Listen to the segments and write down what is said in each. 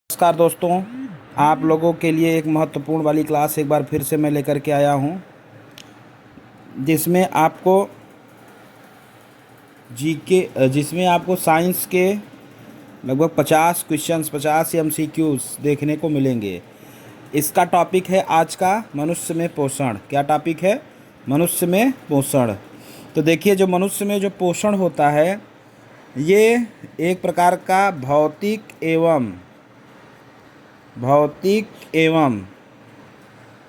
नमस्कार दोस्तों, आप लोगों के लिए एक महत्वपूर्ण वाली क्लास एक बार फिर से मैं लेकर के आया हूं, जिसमें आपको साइंस के लगभग 50 क्वेश्चंस 50 एमसीक्यूज देखने को मिलेंगे। इसका टॉपिक है आज का मनुष्य में पोषण। क्या टॉपिक है? मनुष्य में पोषण। तो देखिए, जो मनुष्य में जो पोषण होता है ये एक प्रकार का भौतिक एवं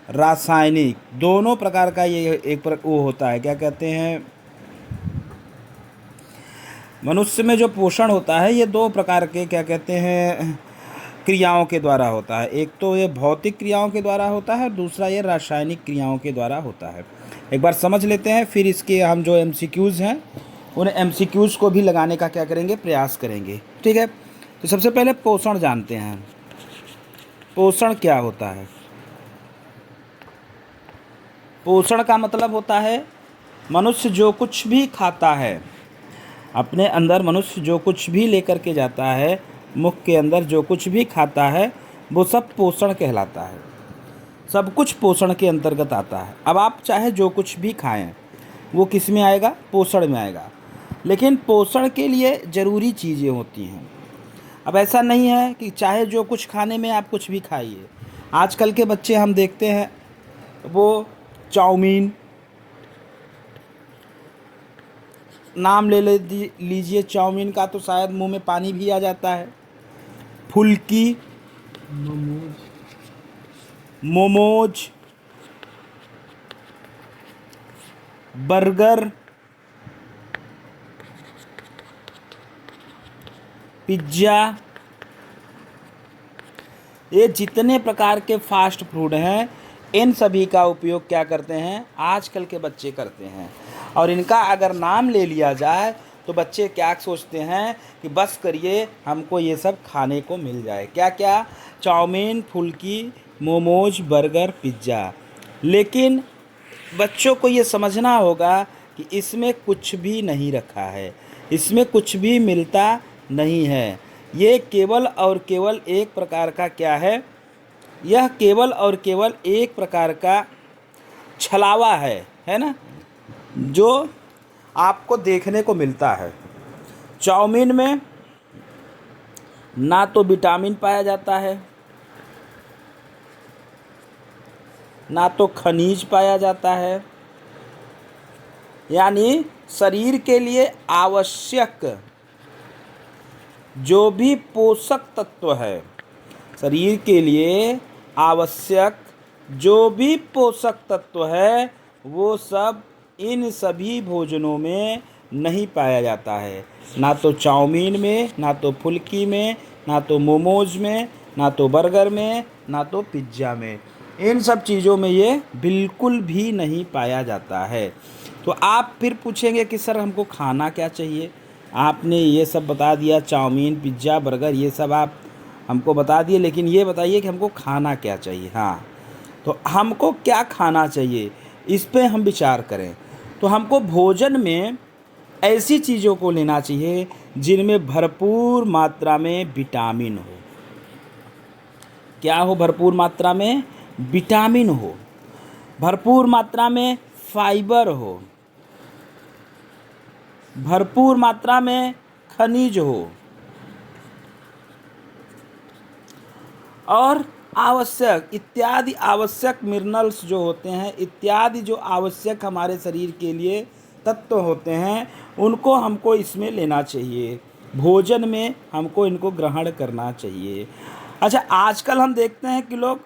रासायनिक दोनों प्रकार का ये वो होता है। क्या कहते हैं? मनुष्य में जो पोषण होता है ये दो प्रकार के क्या कहते हैं क्रियाओं के द्वारा होता है। एक तो ये भौतिक क्रियाओं के द्वारा होता है, दूसरा ये रासायनिक क्रियाओं के द्वारा होता है। एक बार समझ लेते हैं, फिर इसके हम जो एमसीक्यूज़ हैं उन एमसीक्यूज़ को भी लगाने का क्या करेंगे, प्रयास करेंगे। ठीक है, तो सबसे पहले पोषण जानते हैं। पोषण क्या होता है? पोषण का मतलब होता है मनुष्य जो कुछ भी खाता है, अपने अंदर मनुष्य जो कुछ भी लेकर के जाता है, मुख के अंदर जो कुछ भी खाता है वो सब पोषण कहलाता है। सब कुछ पोषण के अंतर्गत आता है। अब आप चाहे जो कुछ भी खाएं वो किस में आएगा? पोषण में आएगा। लेकिन पोषण के लिए ज़रूरी चीज़ें होती हैं। अब ऐसा नहीं है कि चाहे जो कुछ खाने में आप कुछ भी खाइए। आजकल के बच्चे हम देखते हैं वो चाउमीन, नाम लीजिए चाउमीन का तो शायद मुंह में पानी भी आ जाता है। फुल्की, मोमोज, बर्गर, पिज्ज़ा, ये जितने प्रकार के फास्ट फूड हैं इन सभी का उपयोग क्या करते हैं? आजकल के बच्चे करते हैं। और इनका अगर नाम ले लिया जाए तो बच्चे क्या सोचते हैं कि बस करिए, हमको ये सब खाने को मिल जाए। क्या क्या? चाउमीन, फुल्की, मोमोज, बर्गर, पिज्ज़ा। लेकिन बच्चों को ये समझना होगा कि इसमें कुछ भी नहीं रखा है, इसमें कुछ भी मिलता नहीं है। ये केवल और केवल एक प्रकार का क्या है? यह केवल और केवल एक प्रकार का छलावा है ना, जो आपको देखने को मिलता है। चाउमीन में ना तो विटामिन पाया जाता है, ना तो खनिज पाया जाता है। यानी शरीर के लिए आवश्यक जो भी पोषक तत्व है, शरीर के लिए आवश्यक जो भी पोषक तत्व है वो सब इन सभी भोजनों में नहीं पाया जाता है। ना तो चाउमीन में, ना तो फुल्की में, ना तो मोमोज में, ना तो बर्गर में, ना तो पिज्ज़ा में। इन सब चीज़ों में ये बिल्कुल भी नहीं पाया जाता है। तो आप फिर पूछेंगे कि सर हमको खाना क्या चाहिए? आपने ये सब बता दिया, चाउमीन, पिज्ज़ा, बर्गर, ये सब आप हमको बता दिए, लेकिन ये बताइए कि हमको खाना क्या चाहिए। हाँ, तो हमको क्या खाना चाहिए इस पे हम विचार करें तो हमको भोजन में ऐसी चीज़ों को लेना चाहिए जिनमें भरपूर मात्रा में विटामिन हो। क्या हो? भरपूर मात्रा में विटामिन हो, भरपूर मात्रा में फाइबर हो, भरपूर मात्रा में खनिज हो, और इत्यादि आवश्यक मिनरल्स जो होते हैं, इत्यादि जो आवश्यक हमारे शरीर के लिए तत्व होते हैं, उनको हमको इसमें लेना चाहिए। भोजन में हमको इनको ग्रहण करना चाहिए। अच्छा, आजकल हम देखते हैं कि लोग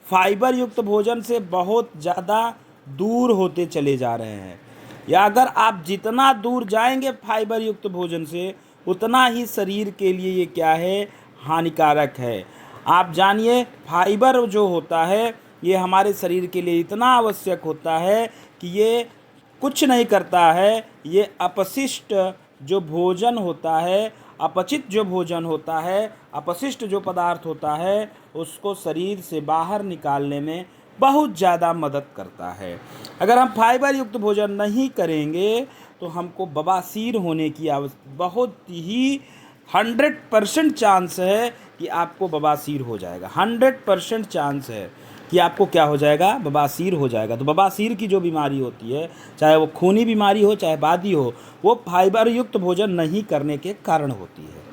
फाइबर युक्त भोजन से बहुत ज़्यादा दूर होते चले जा रहे हैं। या अगर आप जितना दूर जाएंगे फाइबर युक्त भोजन से, उतना ही शरीर के लिए ये क्या है? हानिकारक है। आप जानिए, फाइबर जो होता है ये हमारे शरीर के लिए इतना आवश्यक होता है कि ये कुछ नहीं करता है। ये अपशिष्ट जो भोजन होता है, अपचित जो भोजन होता है, अपशिष्ट जो पदार्थ होता है, उसको शरीर से बाहर निकालने में बहुत ज़्यादा मदद करता है। अगर हम फाइबर युक्त भोजन नहीं करेंगे तो हमको बवासीर होने की बहुत ही 100% चांस है कि आपको बवासीर हो जाएगा। 100% चांस है कि आपको क्या हो जाएगा, बवासीर हो जाएगा। तो बवासीर की जो बीमारी होती है, चाहे वो खूनी बीमारी हो चाहे बादी हो, वो फाइबर युक्त भोजन नहीं करने के कारण होती है।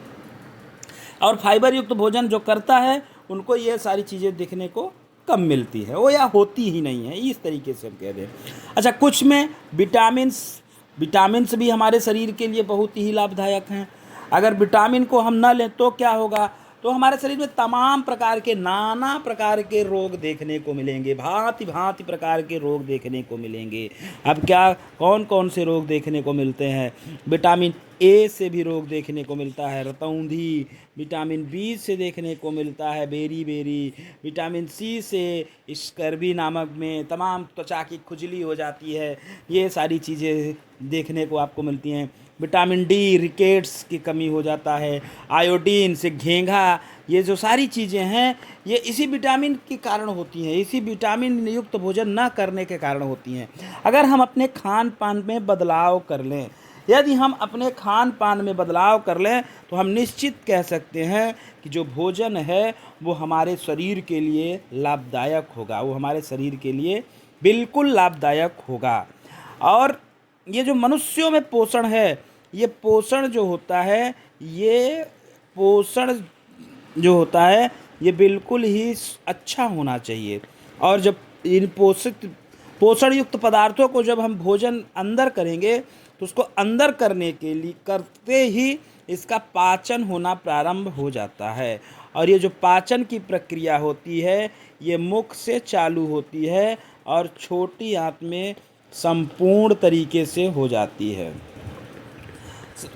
और फाइबर युक्त भोजन जो करता है उनको ये सारी चीज़ें देखने को कम मिलती है, वो या होती ही नहीं है, इस तरीके से हम कह दें। अच्छा, कुछ में विटामिन्स भी हमारे शरीर के लिए बहुत ही लाभदायक हैं। अगर विटामिन को हम ना लें तो क्या होगा, तो हमारे शरीर में तमाम प्रकार के, नाना प्रकार के रोग देखने को मिलेंगे, भांति भांति प्रकार के रोग देखने को मिलेंगे। अब क्या, कौन कौन से रोग देखने को मिलते हैं? विटामिन ए से भी रोग देखने को मिलता है, रतौंधी। विटामिन बी से देखने को मिलता है बेरी बेरी। विटामिन सी से स्कर्वी नामक में तमाम त्वचा की खुजली हो जाती है, ये सारी चीज़ें देखने को आपको मिलती हैं। विटामिन डी, रिकेट्स की कमी हो जाता है। आयोडीन से घेंघा, ये जो सारी चीज़ें हैं ये इसी विटामिन के कारण होती हैं, इसी विटामिन युक्त भोजन न करने के कारण होती हैं। अगर हम अपने खान पान में बदलाव कर लें, यदि हम अपने खान पान में बदलाव कर लें तो हम निश्चित कह सकते हैं कि जो भोजन है वो हमारे शरीर के लिए लाभदायक होगा, वो हमारे शरीर के लिए बिल्कुल लाभदायक होगा। और ये जो मनुष्यों में पोषण है, ये पोषण जो होता है, ये पोषण जो होता है ये बिल्कुल ही अच्छा होना चाहिए। और जब इन पोषण युक्त पदार्थों को जब हम भोजन अंदर करेंगे तो उसको अंदर करने के लिए करते ही इसका पाचन होना प्रारंभ हो जाता है। और ये जो पाचन की प्रक्रिया होती है ये मुख से चालू होती है और छोटी आंत में संपूर्ण तरीके से हो जाती है,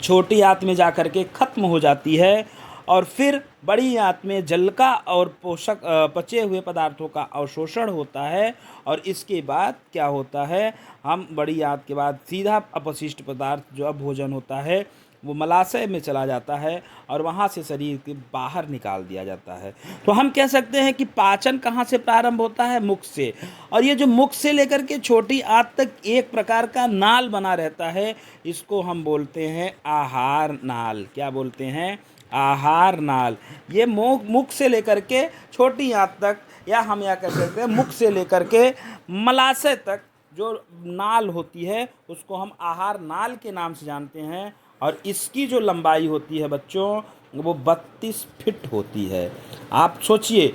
छोटी आंत में जाकर के ख़त्म हो जाती है। और फिर बड़ी आंत में जल का और पोषक पचे हुए पदार्थों का अवशोषण होता है। और इसके बाद क्या होता है, हम बड़ी आंत के बाद सीधा अपशिष्ट पदार्थ जो अब भोजन होता है वो मलाशय में चला जाता है और वहाँ से शरीर के बाहर निकाल दिया जाता है। तो हम कह सकते हैं कि पाचन कहाँ से प्रारंभ होता है, मुख से। और ये जो मुख से लेकर के छोटी आंत तक एक प्रकार का नाल बना रहता है, इसको हम बोलते हैं आहार नाल। क्या बोलते हैं? आहार नाल। ये मुख से लेकर के छोटी आंत तक, या हम यह कह सकते हैं मुख से लेकर के मलाशय तक जो नाल होती है उसको हम आहार नाल के नाम से जानते हैं। और इसकी जो लंबाई होती है बच्चों वो 32 फीट होती है। आप सोचिए,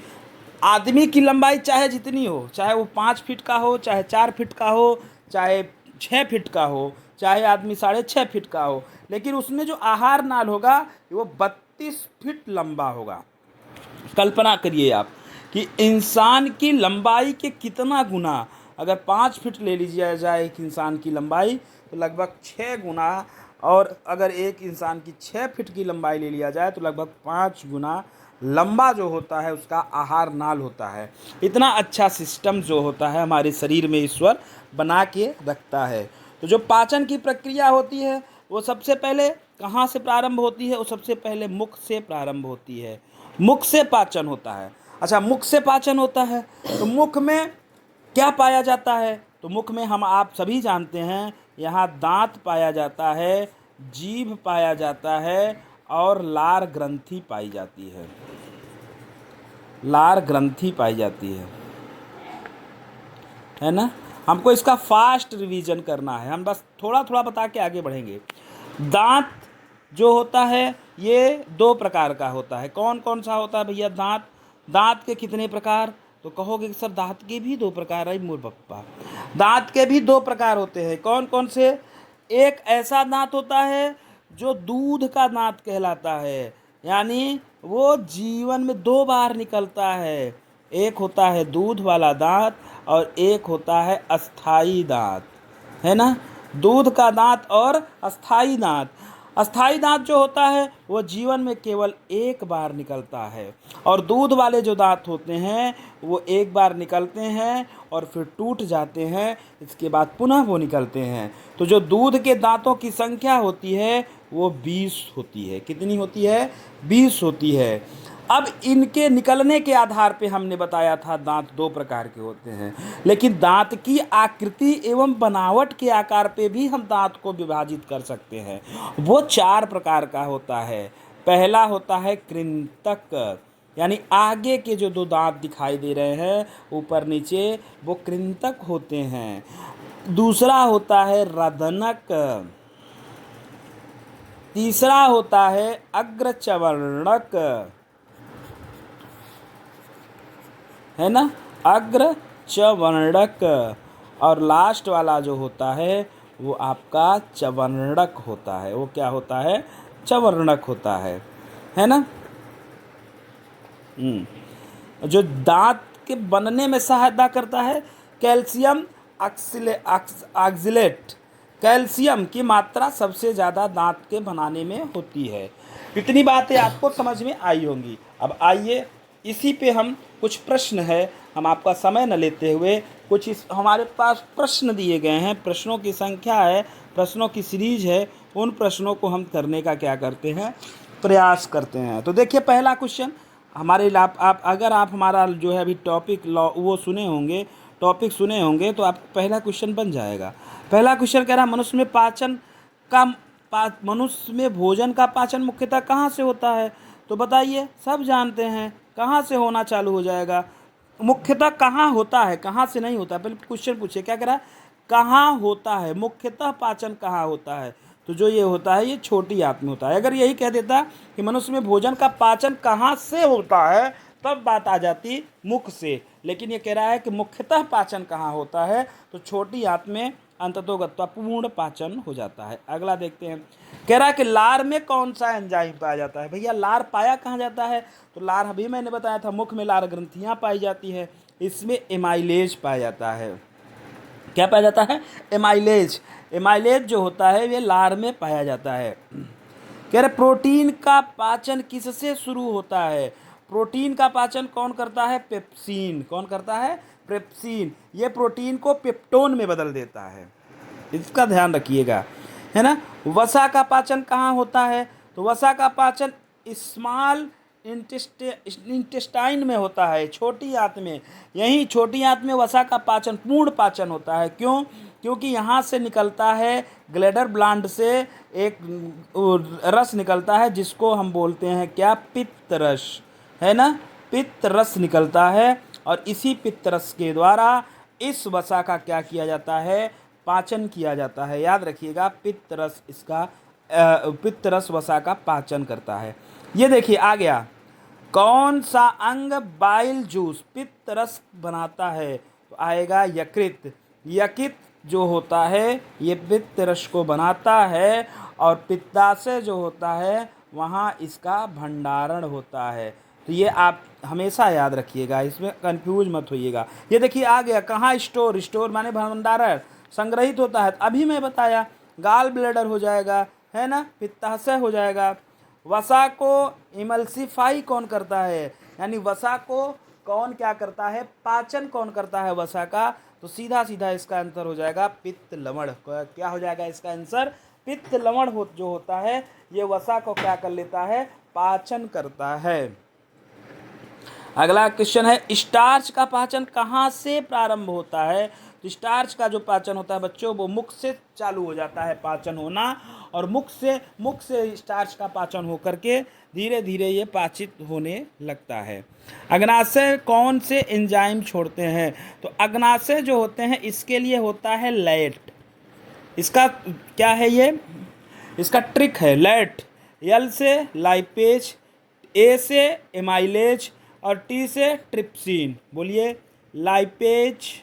आदमी की लंबाई चाहे जितनी हो, चाहे वो 5 फीट का हो, चाहे 4 फीट का हो, चाहे 6 फीट का हो, चाहे आदमी 6.5 फीट का हो, लेकिन उसमें जो आहार नाल होगा वो 32 फीट लंबा होगा। कल्पना करिए आप कि इंसान की लंबाई के कितना गुना, अगर 5 फीट ले लीजिए जाए एक इंसान की लंबाई तो लगभग 6 गुना, और अगर एक इंसान की 6 फीट की लंबाई ले लिया जाए तो लगभग 5 गुना लंबा जो होता है उसका आहार नाल होता है। इतना अच्छा सिस्टम जो होता है हमारे शरीर में ईश्वर बना के रखता है। तो जो पाचन की प्रक्रिया होती है वो सबसे पहले कहाँ से प्रारंभ होती है? वो सबसे पहले मुख से प्रारंभ होती है, मुख से पाचन होता है। अच्छा, मुख से पाचन होता है तो मुख में क्या पाया जाता है? तो मुख में हम आप सभी जानते हैं, यहाँ दांत पाया जाता है, जीभ पाया जाता है और लार ग्रंथि पाई जाती है। लार ग्रंथि पाई जाती है ना। हमको इसका फास्ट रिवीजन करना है, हम बस थोड़ा थोड़ा बता के आगे बढ़ेंगे। दांत जो होता है ये 2 प्रकार का होता है। कौन कौन सा होता है भैया दांत? दांत के कितने प्रकार? तो कहोगे कि सर दांत के भी 2 प्रकार है मोर पप्पा। दांत के भी 2 प्रकार होते हैं। कौन कौन से? एक ऐसा दांत होता है जो दूध का दांत कहलाता है, यानी वो जीवन में 2 बार निकलता है। एक होता है दूध वाला दांत और एक होता है अस्थाई दांत, है ना। दूध का दांत और अस्थाई दांत। अस्थाई दांत जो होता है वो जीवन में केवल 1 बार निकलता है, और दूध वाले जो दांत होते हैं वो 1 बार निकलते हैं और फिर टूट जाते हैं, इसके बाद पुनः वो निकलते हैं। तो जो दूध के दांतों की संख्या होती है वो 20 होती है। कितनी होती है? 20 होती है। अब इनके निकलने के आधार पे हमने बताया था दांत 2 प्रकार के होते हैं, लेकिन दांत की आकृति एवं बनावट के आकार पे भी हम दांत को विभाजित कर सकते हैं। वो 4 प्रकार का होता है। पहला होता है कृंतक, यानी आगे के जो 2 दांत दिखाई दे रहे हैं ऊपर नीचे, वो कृंतक होते हैं। दूसरा होता है रदनक, तीसरा होता है अग्रचवर्णक, है ना, अग्रचवर्णक। और लास्ट वाला जो होता है वो आपका चवर्णक होता है। वो क्या होता है? चवर्णक होता है ना। जो दांत के बनने में सहायता करता है, कैल्शियम ऑक्सलेट, कैल्शियम की मात्रा सबसे ज़्यादा दांत के बनाने में होती है। इतनी बातें आपको समझ में आई होंगी। अब आइए इसी पे हम कुछ प्रश्न है, हम आपका समय न लेते हुए कुछ इस हमारे पास प्रश्न दिए गए हैं, प्रश्नों की संख्या है, प्रश्नों की सीरीज है, उन प्रश्नों को हम करने का क्या करते हैं, प्रयास करते हैं। तो देखिए पहला क्वेश्चन हमारे आप अगर आप हमारा जो है अभी टॉपिक वो सुने होंगे, टॉपिक सुने होंगे, तो आपको पहला क्वेश्चन बन जाएगा। पहला क्वेश्चन कह रहा है मनुष्य में मनुष्य में भोजन का पाचन मुख्यतः कहाँ से होता है? तो बताइए, सब जानते हैं कहाँ से होना चालू हो जाएगा, मुख्यतः कहाँ होता है, कहाँ से नहीं होता। पहले क्वेश्चन पूछिए, क्या कह रहा है? कहाँ होता है, मुख्यतः पाचन कहाँ होता है? तो जो ये होता है ये छोटी आंत में होता है। अगर यही कह देता कि मनुष्य में भोजन का पाचन कहाँ से होता है, तब बात आ जाती मुख से। लेकिन ये कह रहा है कि मुख्यतः पाचन कहाँ होता है, तो छोटी आंत में अंततोगत्वा पूर्ण पाचन हो जाता है। अगला देखते हैं, कह रहा है कि लार में कौन सा एंजाइम पाया जाता है? भैया लार पाया कहाँ जाता है? तो लार अभी मैंने बताया था, मुख में लार ग्रंथियाँ पाई जाती है, इसमें एमाइलेज पाया जाता है। क्या पाया जाता है? एमाइलेज। एमाइलेज जो होता है ये लार में पाया जाता है। कह रहे प्रोटीन का पाचन किससे शुरू होता है? प्रोटीन का पाचन कौन करता है? पेप्सिन। कौन करता है? पेप्सिन। ये प्रोटीन को पेप्टोन में बदल देता है, इसका ध्यान रखिएगा, है ना। वसा का पाचन कहाँ होता है? तो वसा का पाचन स्मॉल इंटेस्टाइन में होता है, छोटी आंत में। यही छोटी आंत में वसा का पाचन, पूर्ण पाचन होता है। क्यों? क्योंकि यहाँ से निकलता है, ग्लैडर ब्लांड से एक रस निकलता है जिसको हम बोलते हैं क्या? पित्त रस, है ना। पित्त रस निकलता है और इसी पित्त रस के द्वारा इस वसा का क्या किया जाता है? पाचन किया जाता है। याद रखिएगा, पित्त रस इसका पित्त रस वसा का पाचन करता है। ये देखिए आ गया, कौन सा अंग बाइल जूस पित्त रस बनाता है? तो आएगा यकृत। यकृत जो होता है ये पित्त रस को बनाता है, और पित्ताशय जो होता है वहाँ इसका भंडारण होता है। तो ये आप हमेशा याद रखिएगा, इसमें कंफ्यूज मत होइएगा। ये देखिए आ गया, कहाँ? स्टोर। स्टोर माने भंडारण, संग्रहित होता है। अभी मैं बताया, गाल ब्लैडर हो जाएगा, है ना, पित्ताशय हो जाएगा। वसा को इमल्सिफाई कौन करता है? यानी वसा को कौन क्या करता है? पाचन कौन करता है वसा का? तो सीधा सीधा इसका आंसर हो जाएगा पित्त लवण। क्या हो जाएगा इसका आंसर? पित्त लवण जो होता है ये वसा को क्या कर लेता है? पाचन करता है। अगला क्वेश्चन है, स्टार्च का पाचन कहाँ से प्रारंभ होता है? तो स्टार्च का जो पाचन होता है बच्चों, वो मुख से चालू हो जाता है पाचन होना, और मुख से स्टार्च का पाचन होकर के धीरे धीरे ये पाचित होने लगता है। अग्नाशय कौन से एंजाइम छोड़ते हैं? तो अग्नाशय जो होते हैं इसके लिए होता है लैट। इसका क्या है ये? इसका ट्रिक है लैट। एल से लाइपेज, ए से एमाइलेज और टी से ट्रिप्सिन। बोलिए, लाइपेज,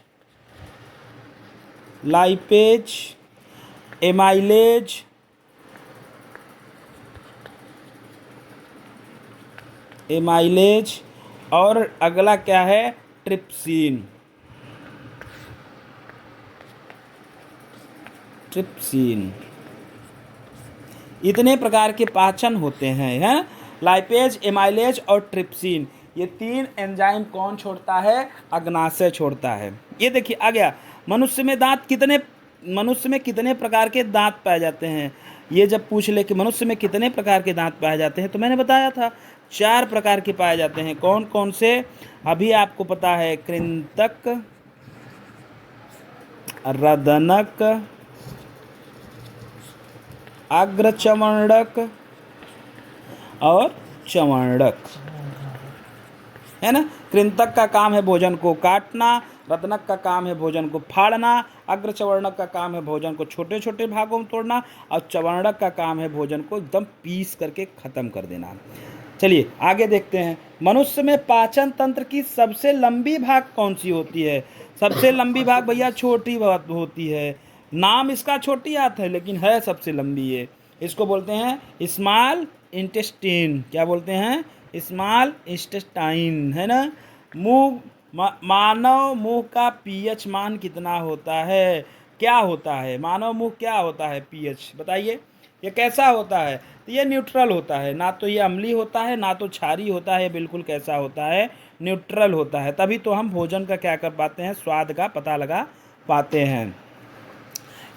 एमाइलेज, और अगला क्या है? ट्रिप्सिन। इतने प्रकार के पाचन होते हैं, लाइपेज, एमाइलेज और ट्रिप्सिन। ये 3 एंजाइम कौन छोड़ता है? अग्नाशय छोड़ता है। ये देखिए आ गया, मनुष्य में कितने प्रकार के दांत पाए जाते हैं? ये जब पूछ ले कि मनुष्य में कितने प्रकार के दांत पाए जाते हैं, तो मैंने बताया था 4 प्रकार के पाए जाते हैं। कौन कौन से? अभी आपको पता है, कृंतक, रदनक, अग्रचवर्णक और चवर्णक, है ना। कृंतक का काम है भोजन को काटना, रत्नक का काम है भोजन को फाड़ना, अग्रचवर्णक का काम है भोजन को छोटे छोटे भागों में तोड़ना, और चवर्णक का काम है भोजन को एकदम पीस करके खत्म कर देना। चलिए आगे देखते हैं। मनुष्य में पाचन तंत्र की सबसे लंबी भाग कौन सी होती है? सबसे लंबी भाग भैया छोटी भाग होती है। नाम इसका छोटी आंत है लेकिन है सबसे लंबी है। इसको बोलते हैं स्मॉल इंटेस्टाइन। क्या बोलते हैं? स्मॉल इंटेस्टाइन, है ना। मुंह मानव मुंह का पीएच मान कितना होता है? क्या होता है मानव मुंह, क्या होता है पीएच बताइए। ये कैसा होता है? तो ये न्यूट्रल होता है, ना तो ये अम्लीय होता है ना तो क्षारीय होता है, बिल्कुल कैसा होता है? न्यूट्रल होता है। तभी तो हम भोजन का क्या कर पाते हैं? स्वाद का पता लगा पाते हैं।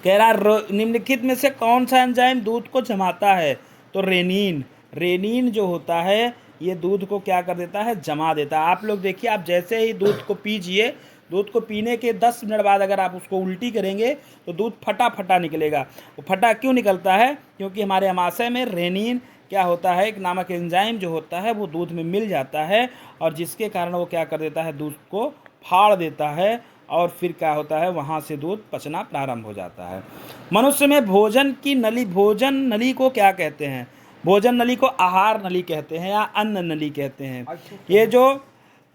कह रहा निम्नलिखित में से कौन सा एंजाइम दूध को जमाता है? तो रेनिन। रेनिन जो होता है ये दूध को क्या कर देता है? जमा देता है। आप लोग देखिए, आप जैसे ही दूध को पीजिए, दूध को पीने के 10 मिनट बाद अगर आप उसको उल्टी करेंगे तो दूध फटा फटा निकलेगा। वो फटा क्यों निकलता है? क्योंकि हमारे आमाशय में रेनिन क्या होता है, एक नामक एंजाइम जो होता है वो दूध में मिल जाता है, और जिसके कारण वो क्या कर देता है? दूध को फाड़ देता है, और फिर क्या होता है? वहाँ से दूध पचना प्रारंभ हो जाता है। मनुष्य में भोजन की नली, भोजन नली को क्या कहते हैं? भोजन नली को आहार नली कहते हैं या अन्न नली कहते हैं।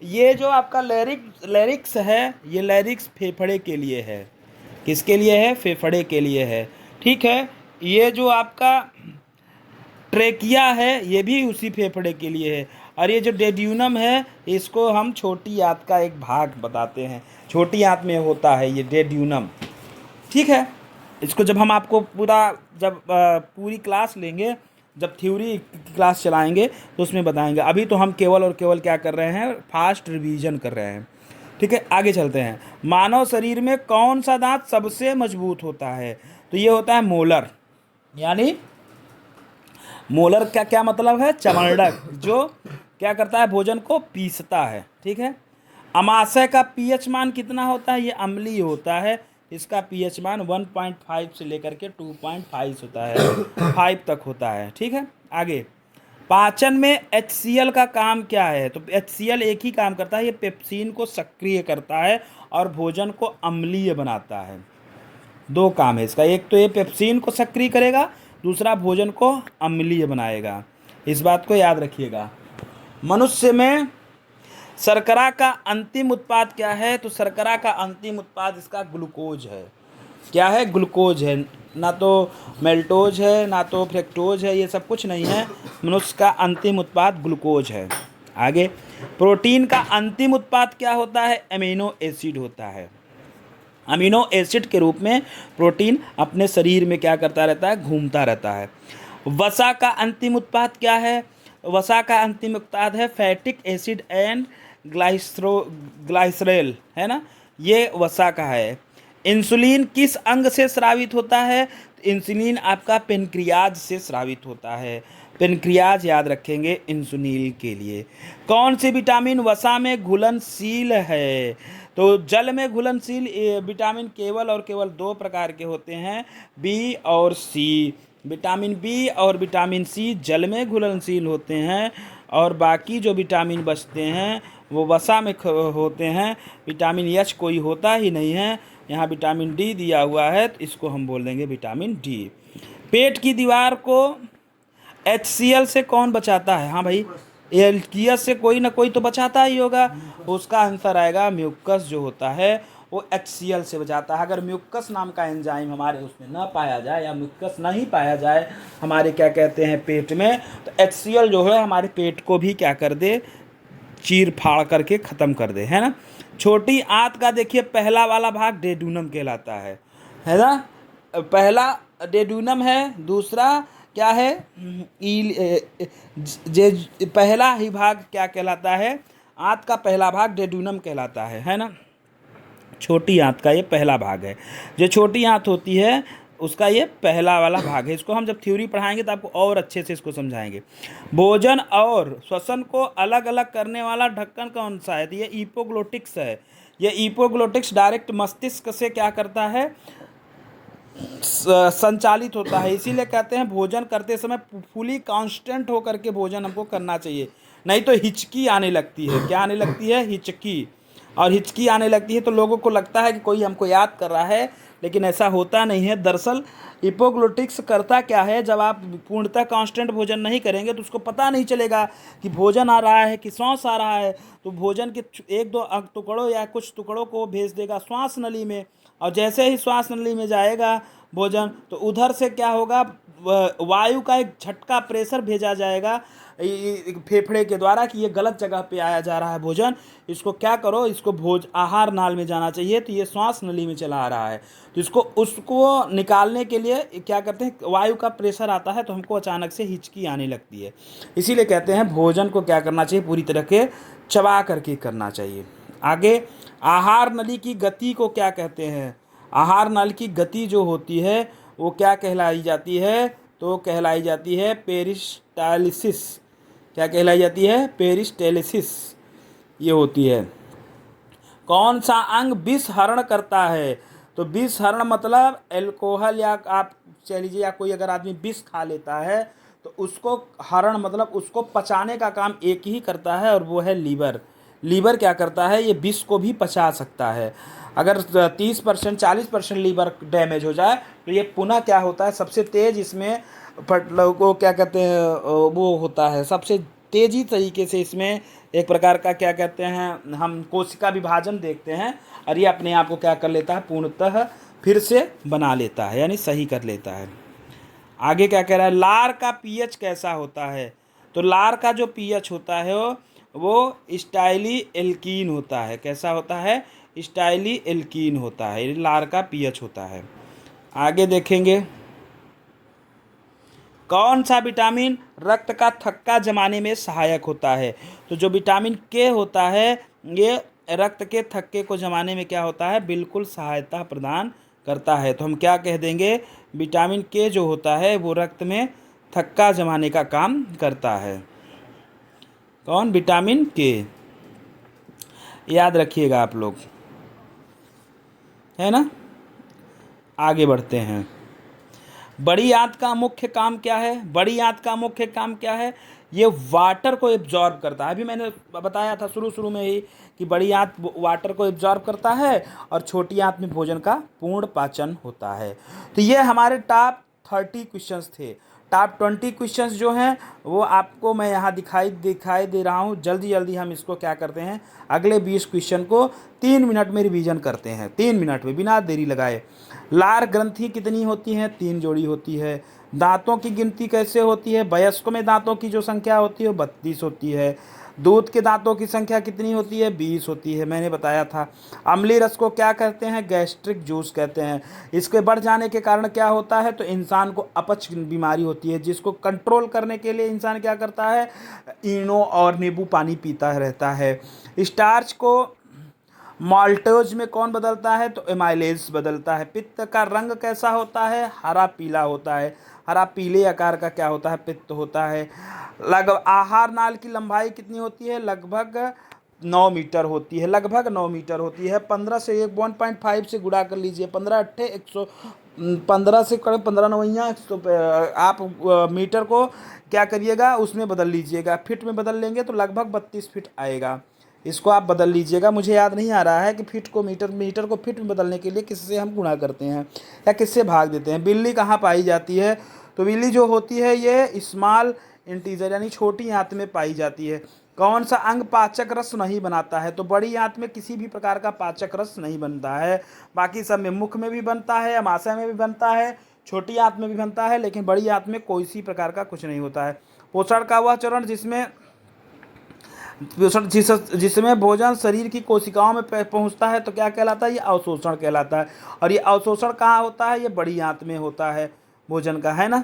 ये जो आपका लैरिक्स है, ये लैरिक्स फेफड़े के लिए है। किसके लिए है? फेफड़े के लिए है, ठीक है। ये जो आपका ट्रेकिया है ये भी उसी फेफड़े के लिए है, और ये जो डेड्यूनम है इसको हम छोटी आंत का एक भाग बताते हैं। छोटी आंत में होता है ये डेड्यूनम, ठीक है। इसको जब हम आपको पूरी क्लास लेंगे, जब थ्योरी क्लास चलाएंगे तो उसमें बताएंगे। अभी तो हम केवल और केवल क्या कर रहे हैं? फास्ट रिवीजन कर रहे हैं, ठीक है। आगे चलते हैं। मानव शरीर में कौन सा दांत सबसे मजबूत होता है? तो ये होता है मोलर। यानी मोलर का क्या मतलब है? चवर्णक, जो क्या करता है? भोजन को पीसता है, ठीक है। अमाशय का पीएच मान कितना होता है? ये अम्लीय होता है। इसका पीएच मान 1.5 से लेकर के 2.5 होता है, 5 तक होता है, ठीक है। आगे, पाचन में HCl का काम क्या है? तो HCl एक ही काम करता है, ये पेप्सिन को सक्रिय करता है और भोजन को अम्लीय बनाता है। दो काम है इसका, एक तो ये पेप्सिन को सक्रिय करेगा, दूसरा भोजन को अम्लीय बनाएगा। इस बात को याद रखिएगा। मनुष्य में शर्करा का अंतिम उत्पाद क्या है? तो शर्करा का अंतिम उत्पाद इसका ग्लूकोज है। क्या है? ग्लूकोज है, ना तो मेल्टोज है ना तो फ्रक्टोज है, ये सब कुछ नहीं है। मनुष्य का अंतिम उत्पाद ग्लूकोज है। आगे, प्रोटीन का अंतिम उत्पाद क्या होता है? अमीनो एसिड होता है। अमीनो एसिड के रूप में प्रोटीन अपने शरीर में क्या करता रहता है? घूमता रहता है। वसा का अंतिम उत्पाद क्या है? वसा का अंतिम उत्पाद है फैटिक एसिड एंड ग्लाइसरेल, है ना। ये वसा का है। इंसुलिन किस अंग से स्रावित होता है? इंसुलिन आपका पेनक्रियाज से स्रावित होता है। पेनक्रियाज याद रखेंगे इंसुलिन के लिए। कौन सी विटामिन वसा में घुलनशील है? तो जल में घुलनशील विटामिन केवल और केवल 2 प्रकार के होते हैं, बी और सी। विटामिन बी और विटामिन सी जल में घुलनशील होते हैं, और बाकी जो विटामिन बचते हैं वो वसा में होते हैं। विटामिन एच कोई होता ही नहीं है। यहाँ विटामिन डी दिया हुआ है, तो इसको हम बोल देंगे विटामिन डी। पेट की दीवार को HCl से कौन बचाता है? हाँ भाई, एल्कियस से कोई ना कोई तो बचाता ही होगा। उसका आंसर आएगा म्यूकस जो होता है वो HCl से बचाता है। अगर म्यूकस नाम का एंजाइम हमारे उसमें ना पाया जाए या म्यूकस नहीं पाया जाए हमारे क्या कहते हैं पेट में, तो HCl जो है हमारे पेट को भी क्या कर दे? चीर फाड़ करके ख़त्म कर दे, है ना। छोटी आंत का देखिए पहला वाला भाग डेड्यूनम कहलाता है ना। पहला डेड्यूनम है, दूसरा क्या है? पहला ही भाग क्या कहलाता है? आंत का पहला भाग डेड्यूनम कहलाता है ना। छोटी आंत का ये पहला भाग है। जो छोटी आंत होती है उसका ये पहला वाला भाग है। इसको हम जब थ्योरी पढ़ाएंगे तो आपको और अच्छे से इसको समझाएंगे। भोजन और श्वसन को अलग अलग करने वाला ढक्कन कौन सा है? तो ये इपोग्लोटिक्स है। ये इपोग्लोटिक्स डायरेक्ट मस्तिष्क से क्या करता है? संचालित होता है। इसीलिए कहते हैं भोजन करते समय फुली कांस्टेंट होकर के भोजन हमको करना चाहिए, नहीं तो हिचकी आने लगती है। क्या आने लगती है? हिचकी। और हिचकी आने लगती है तो लोगों को लगता है कि कोई हमको याद कर रहा है, लेकिन ऐसा होता नहीं है। दरअसल हिपोग्लोटिक्स करता क्या है, जब आप पूर्णतः कांस्टेंट भोजन नहीं करेंगे तो उसको पता नहीं चलेगा कि भोजन आ रहा है कि श्वास आ रहा है। तो भोजन के एक दो टुकड़ों या कुछ टुकड़ों को भेज देगा श्वास नली में, और जैसे ही श्वास नली में जाएगा भोजन, तो उधर से क्या होगा, वायु का एक झटका प्रेशर भेजा जाएगा फेफड़े के द्वारा कि ये गलत जगह पे आया जा रहा है भोजन, इसको क्या करो, इसको आहार नाल में जाना चाहिए। तो ये श्वास नली में चला आ रहा है, तो इसको उसको निकालने के लिए क्या करते हैं, वायु का प्रेशर आता है तो हमको अचानक से हिचकी आने लगती है। इसीलिए कहते हैं भोजन को क्या करना चाहिए, पूरी तरह के चबा करके करना चाहिए। आगे, आहार नली की गति को क्या कहते हैं? आहार नल की गति जो होती है वो क्या कहलाई जाती है? तो कहलाई जाती है पेरिस्टालिसिस। क्या कहलाई जाती है? पेरिस्टालिसिस ये होती है। कौन सा अंग विष हरण करता है? तो विष हरण मतलब एल्कोहल, या आप कह लीजिए या कोई अगर आदमी विष खा लेता है तो उसको हरण मतलब उसको पचाने का काम एक ही करता है, और वो है लीवर। लीवर क्या करता है, ये विष को भी पचा सकता है। अगर 30% 40% लीवर डैमेज हो जाए तो ये पुनः क्या होता है, सबसे तेज इसमें वो क्या कहते हैं, वो होता है सबसे तेजी तरीके से इसमें एक प्रकार का क्या कहते हैं, हम कोशिका विभाजन देखते हैं, और ये अपने आप को क्या कर लेता है, पूर्णतः फिर से बना लेता है, यानी सही कर लेता है। आगे क्या कह रहा है, लार का पीएच कैसा होता है? तो लार का जो पीएच होता है वो स्टाइली एल्कीन होता है। कैसा होता है? स्टाइली एल्कीन होता है, ये लार का पीएच होता है। आगे देखेंगे, कौन सा विटामिन रक्त का थक्का जमाने में सहायक होता है? तो जो विटामिन के होता है ये रक्त के थक्के को जमाने में क्या होता है, बिल्कुल सहायता प्रदान करता है। तो हम क्या कह देंगे, विटामिन के जो होता है वो रक्त में थक्का जमाने का काम करता है। कौन? विटामिन के, याद रखिएगा आप लोग, है ना। आगे बढ़ते हैं। बड़ी आंत का मुख्य काम क्या है? बड़ी आंत का मुख्य काम क्या है? ये वाटर को एब्जॉर्ब करता है। अभी मैंने बताया था शुरू में ही कि बड़ी आंत वाटर को एब्जॉर्ब करता है और छोटी आंत में भोजन का पूर्ण पाचन होता है। तो ये हमारे टॉप 30 क्वेश्चंस थे। टॉप 20 क्वेश्चंस जो हैं वो आपको मैं यहाँ दिखाई दे रहा हूँ। जल्दी हम इसको क्या करते हैं, अगले 20 क्वेश्चन को 3 मिनट में रिवीजन करते हैं, 3 मिनट में बिना देरी लगाए। लार ग्रंथि कितनी होती हैं? 3 जोड़ी होती है। दांतों की गिनती कैसे होती है? वयस्कों में दांतों की जो संख्या होती है वो 32 होती है। दूध के दांतों की संख्या कितनी होती है? 20 होती है, मैंने बताया था। अम्लीय रस को क्या कहते हैं? गैस्ट्रिक जूस कहते हैं। इसके बढ़ जाने के कारण क्या होता है, तो इंसान को अपच बीमारी होती है, जिसको कंट्रोल करने के लिए इंसान क्या करता है, इनो और नींबू पानी पीता रहता है। स्टार्च को माल्टोज में कौन बदलता है? तो एमाइलेज बदलता है। पित्त का रंग कैसा होता है? हरा पीला होता है। हरा पीले आकार का क्या होता है? पित्त होता है। लगभग आहार नाल की लंबाई कितनी होती है? लगभग 9 मीटर होती है। लगभग 9 मीटर होती है। 15 से 1.5 से गुणा कर लीजिए। 15 अट्ठे 100, 15 से करें 15 नवैया 100। आप मीटर को क्या करिएगा, उसमें बदल लीजिएगा, फिट में बदल लेंगे तो लगभग 32 फीट आएगा। इसको आप बदल लीजिएगा। मुझे याद नहीं आ रहा है कि फिट को मीटर को फिट में बदलने के लिए किससे हम गुणा करते हैं या किससे भाग देते हैं। बिल्ली कहाँ पाई जाती है? तो बिल्ली जो होती है ये स्मॉल इंटीजर यानी छोटी आंत में पाई जाती है। कौन सा अंग पाचक रस नहीं बनाता है? तो बड़ी आंत में किसी भी प्रकार का पाचक रस नहीं बनता है। बाकी सब में मुख में भी बनता है, अमाशय में भी बनता है, छोटी आंत में भी बनता है, लेकिन बड़ी आंत में कोई सी प्रकार का कुछ नहीं होता है। पोषण का वह चरण जिसमें भोजन शरीर की कोशिकाओं में पहुंचता है तो क्या कहलाता है? ये अवशोषण कहलाता है। और ये अवशोषण कहाँ होता है? ये बड़ी आंत में होता है भोजन का, है ना।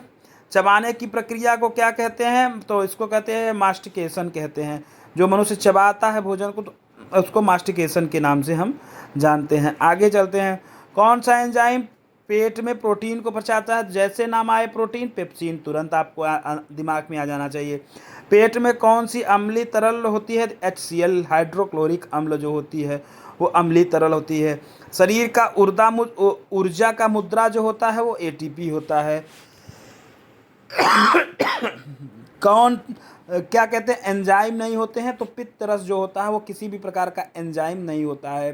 चबाने की प्रक्रिया को क्या कहते हैं? तो इसको कहते हैं मास्टिकेशन कहते हैं। जो मनुष्य चबाता है भोजन को तो उसको मास्टिकेशन के नाम से हम जानते हैं। आगे चलते हैं। कौन सा एंजाइम पेट में प्रोटीन को पचाता है? जैसे नाम आए प्रोटीन, पेप्सिन, तुरंत आपको दिमाग में आ जाना चाहिए। पेट में कौन सी अम्लीय तरल होती है? HCl, हाइड्रोक्लोरिक अम्ल जो होती है वो अम्लीय तरल होती है। शरीर का ऊर्जा का मुद्रा जो होता है वो ATP होता है। कौन क्या कहते हैं एंजाइम नहीं होते हैं? तो पित्त रस जो होता है वो किसी भी प्रकार का एंजाइम नहीं होता है।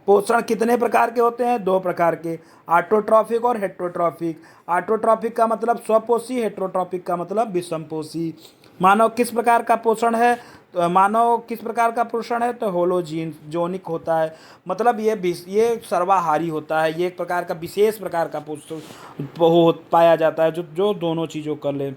पोषण कितने प्रकार के होते हैं? 2 प्रकार के, ऑटोट्रॉफिक और हेट्रोट्रॉफिक। ऑटोट्रॉफिक का मतलब स्वपोषी, हेट्रोट्रॉफिक का मतलब विषमपोषी। मानव किस प्रकार का पोषण है? तो मानव किस प्रकार का पोषण है? तो होलोजीन जोनिक होता है, मतलब ये सर्वाहारी होता है। ये एक प्रकार का विशेष प्रकार का पोषण पाया जाता है जो जो दोनों चीज़ों कर ले।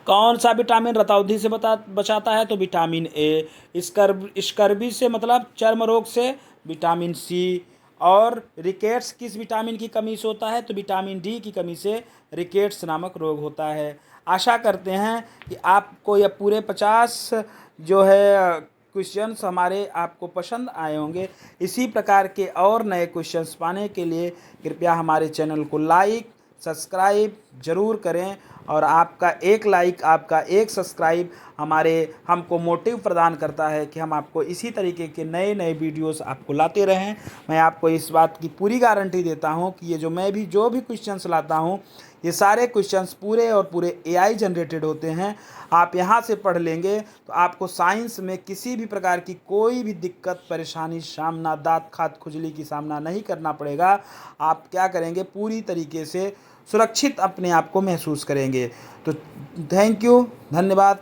कौन सा विटामिन रतौंधी से बचाता है? तो विटामिन ए। स्कर्वी से मतलब चर्म रोग से विटामिन सी। और रिकेट्स किस विटामिन की कमी से होता है? तो विटामिन डी की कमी से रिकेट्स नामक रोग होता है। आशा करते हैं कि आपको यह पूरे 50 जो है क्वेश्चंस हमारे आपको पसंद आए होंगे। इसी प्रकार के और नए क्वेश्चंस पाने के लिए कृपया हमारे चैनल को लाइक सब्सक्राइब ज़रूर करें। और आपका एक लाइक, आपका एक सब्सक्राइब हमको मोटिव प्रदान करता है कि हम आपको इसी तरीके के नए नए वीडियोस आपको लाते रहें। मैं आपको इस बात की पूरी गारंटी देता हूं कि ये जो भी क्वेश्चंस लाता हूं, ये सारे क्वेश्चंस पूरे और पूरे AI जनरेटेड होते हैं। आप यहाँ से पढ़ लेंगे तो आपको साइंस में किसी भी प्रकार की कोई भी दिक्कत परेशानी सामना दांत खाद खुजली की सामना नहीं करना पड़ेगा। आप क्या करेंगे? पूरी तरीके से सुरक्षित अपने आप को महसूस करेंगे। तो थैंक यू, धन्यवाद।